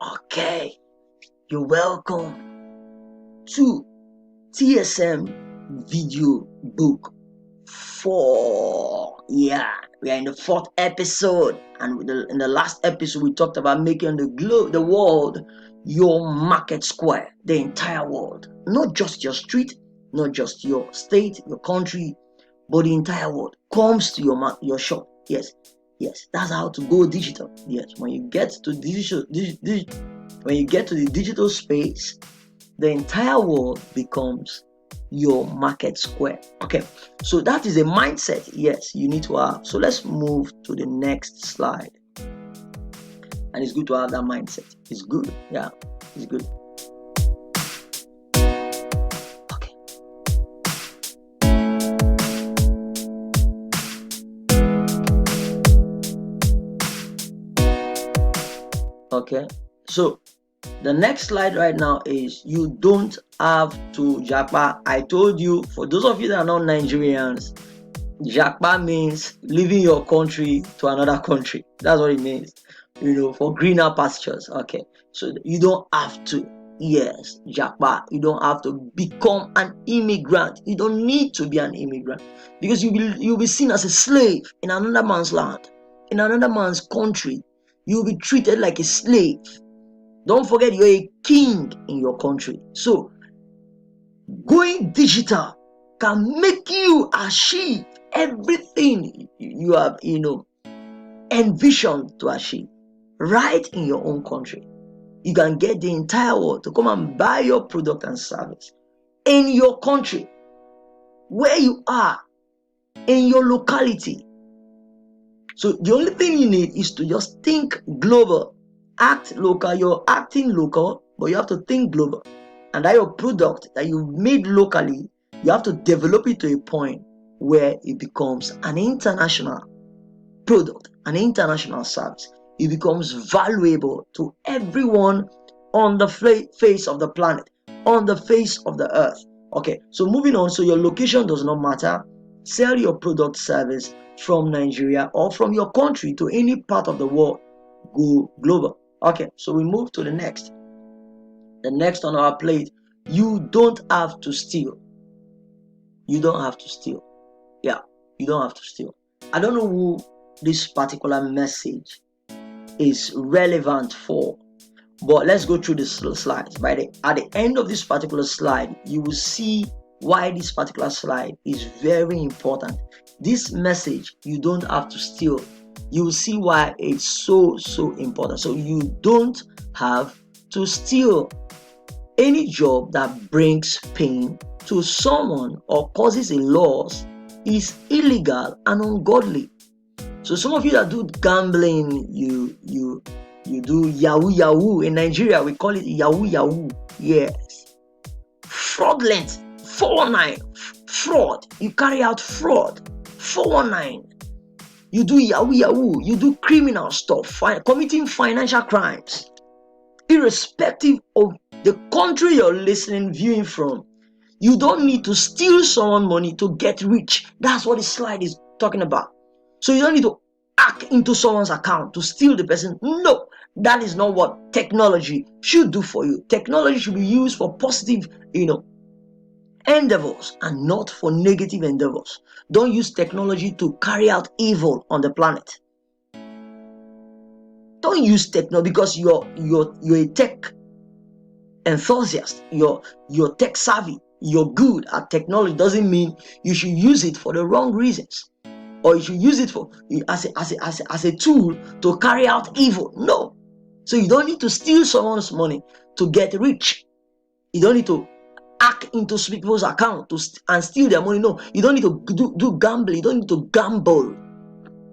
Okay, you're welcome to TSM Video Book 4. Yeah, we are in the 4th episode, and in the last episode we talked about making the world your market square, the entire world, not just your street, not just your state, your country, but the entire world comes to your shop. Yes, that's how to go digital. Yes, when you get to when you get to the digital space, the entire world becomes your market square. Okay, so that is a mindset. Yes, you need to have. So let's move to the next slide. And it's good to have that mindset. It's good. Yeah, it's good. Okay, so the next slide right now is you don't have to Japa. I told you, for those of you that are not Nigerians, Japa means leaving your country to another country. That's what it means, for greener pastures. Okay, so you don't have to. Yes, Japa, you don't have to become an immigrant. You don't need to be an immigrant because you'll be seen as a slave in another man's land, in another man's country. You'll be treated like a slave. Don't forget, you're a king in your country. So going digital can make you achieve everything you have envisioned to achieve right in your own country. You can get the entire world to come and buy your product and service in your country, where you are, in your locality. So the only thing you need is to just think global, act local. You're acting local, but you have to think global. And that your product that you made locally, you have to develop it to a point where it becomes an international product, an international service. It becomes valuable to everyone on the face of the planet, on the face of the earth. Okay, so moving on. So your location does not matter. Sell your product service from Nigeria or from your country to any part of the world. Go global. Okay, so we move to the next. The next on our plate, you don't have to steal. You don't have to steal. Yeah, you don't have to steal. I don't know who this particular message is relevant for, but let's go through this slides. At the end of this particular slide, you will see why this particular slide is very important. This message, you don't have to steal. You will see why it's so important. So you don't have to steal. Any job that brings pain to someone or causes a loss is illegal and ungodly. So some of you that do gambling, you do yahoo. In Nigeria, we call it yahoo. Yes. Fraudulent, 419, fraud. You carry out fraud, 419. You do yahoo. You do criminal stuff, committing financial crimes, irrespective of the country you're viewing from. You don't need to steal someone's money to get rich. That's what this slide is talking about. So you don't need to hack into someone's account to steal the person. No, that is not what technology should do for you. Technology should be used for positive, endeavors and not for negative endeavors. Don't use technology to carry out evil on the planet. Don't use technology because you're a tech enthusiast, you're tech savvy, you're good at technology. Doesn't mean you should use it for the wrong reasons, or you should use it for as a tool to carry out evil. No. So you don't need to steal someone's money to get rich. You don't need to hack into people's account and steal their money. No, you don't need to do gambling. You don't need to gamble.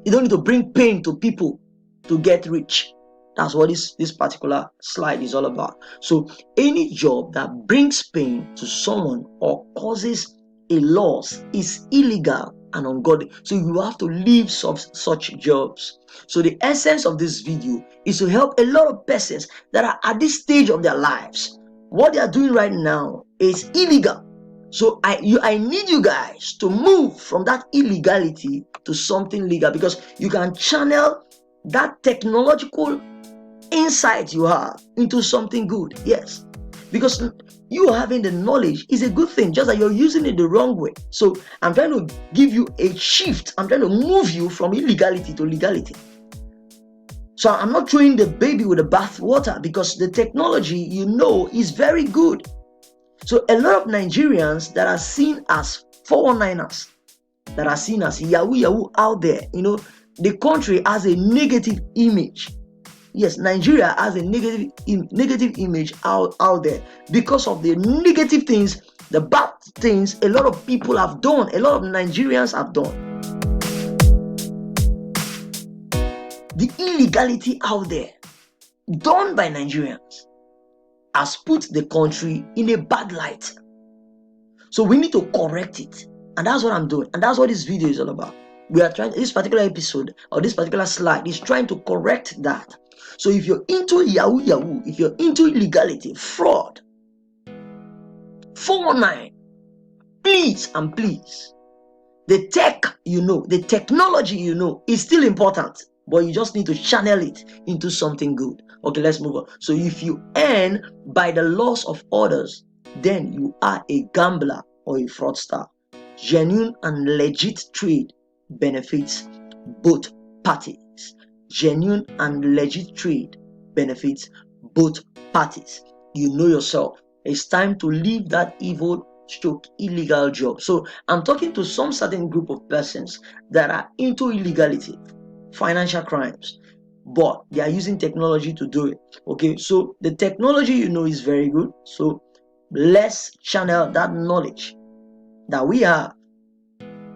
You don't need to bring pain to people to get rich. That's what this particular slide is all about. So any job that brings pain to someone or causes a loss is illegal and ungodly. So you have to leave such jobs. So the essence of this video is to help a lot of persons that are at this stage of their lives. What they are doing right now is illegal. So I need you guys to move from that illegality to something legal, because you can channel that technological insight you have into something good. Yes, because you having the knowledge is a good thing, just that you're using it the wrong way. So I'm trying to give you a shift. I'm trying to move you from illegality to legality. So I'm not throwing the baby with the bath water, because the technology, is very good. So a lot of Nigerians that are seen as 419ers, that are seen as yahoo out there, the country has a negative image. Yes, Nigeria has a negative image out there because of the negative things, the bad things a lot of people have done, a lot of Nigerians have done. The illegality out there done by Nigerians has put the country in a bad light. So we need to correct it. And that's what I'm doing. And that's what this video is all about. We are trying, this particular episode or this particular slide is trying to correct that. So if you're into yahoo, if you're into illegality, fraud, 419, please and please, the tech, the technology, is still important, but you just need to channel it into something good. Okay, let's move on. So if you earn by the loss of others, then you are a gambler or a fraudster. Genuine and legit trade benefits both parties. Genuine and legit trade benefits both parties. You know yourself. It's time to leave that evil illegal job. So I'm talking to some certain group of persons that are into illegality, financial crimes, but they are using technology to do it. Okay, so the technology is very good. So let's channel that knowledge that we have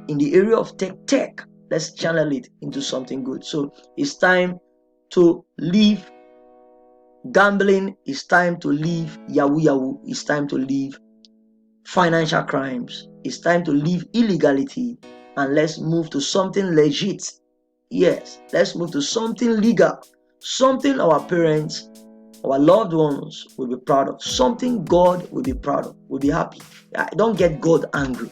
in the area of tech. Let's channel it into something good. So it's time to leave gambling. It's time to leave yahoo. It's time to leave financial crimes. It's time to leave illegality, and let's move to something legit. Yes, let's move to something legal, something our parents, our loved ones will be proud of, something God will be proud of, will be happy. Don't get God angry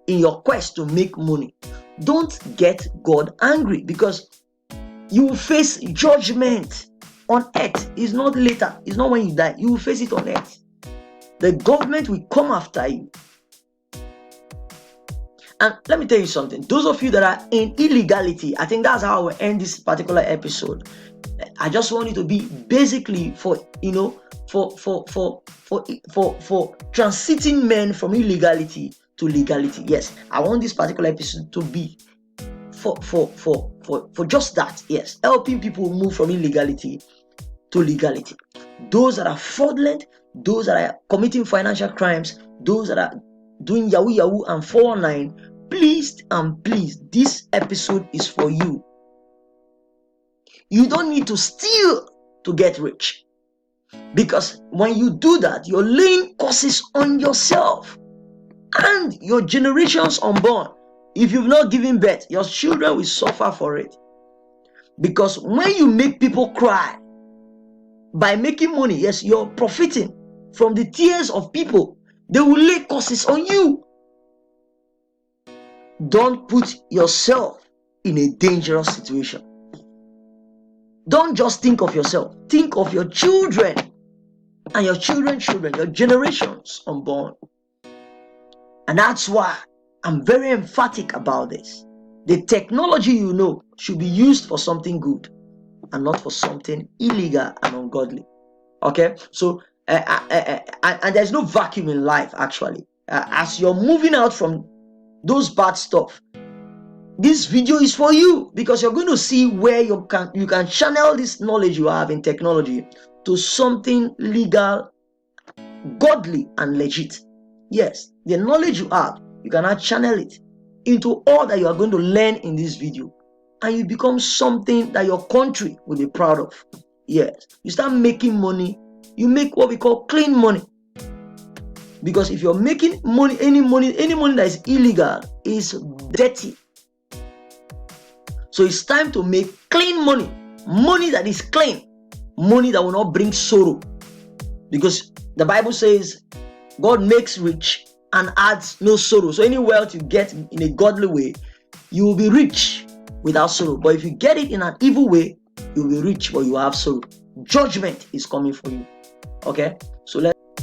in your quest to make money. Don't get God angry, because you will face judgment on earth. It's not later, it's not when you die. You will face it on earth. The government will come after you. And let me tell you something. Those of you that are in illegality, I think that's how I will end this particular episode. I just want you to be basically for transiting men from illegality to legality. Yes, I want this particular episode to be for just that. Yes, helping people move from illegality to legality. Those that are fraudulent, those that are committing financial crimes, those that are doing yahoo and 419, please and please, this episode is for you. You don't need to steal to get rich, because when you do that, you're laying curses on yourself and your generations unborn. If you've not given birth, your children will suffer for it. Because when you make people cry by making money, yes, you're profiting from the tears of people. They will lay curses on you. Don't put yourself in a dangerous situation. Don't just think of yourself. Think of your children and your children's children, your generations unborn. And that's why I'm very emphatic about this. The technology should be used for something good and not for something illegal and ungodly. Okay? So, and there's no vacuum in life, actually. As you're moving out from those bad stuff, this video is for you, because you're going to see where you can channel this knowledge you have in technology to something legal, godly, and legit. Yes, the knowledge you have, you can now channel it into all that you are going to learn in this video, and you become something that your country will be proud of. Yes, you start making money. You make what we call clean money. Because if you're making money, any money that is illegal is dirty. So it's time to make clean money. Money that is clean. Money that will not bring sorrow. Because the Bible says God makes rich and adds no sorrow. So any wealth you get in a godly way, you will be rich without sorrow. But if you get it in an evil way, you will be rich but you have sorrow. Judgment is coming for you. Okay, so let's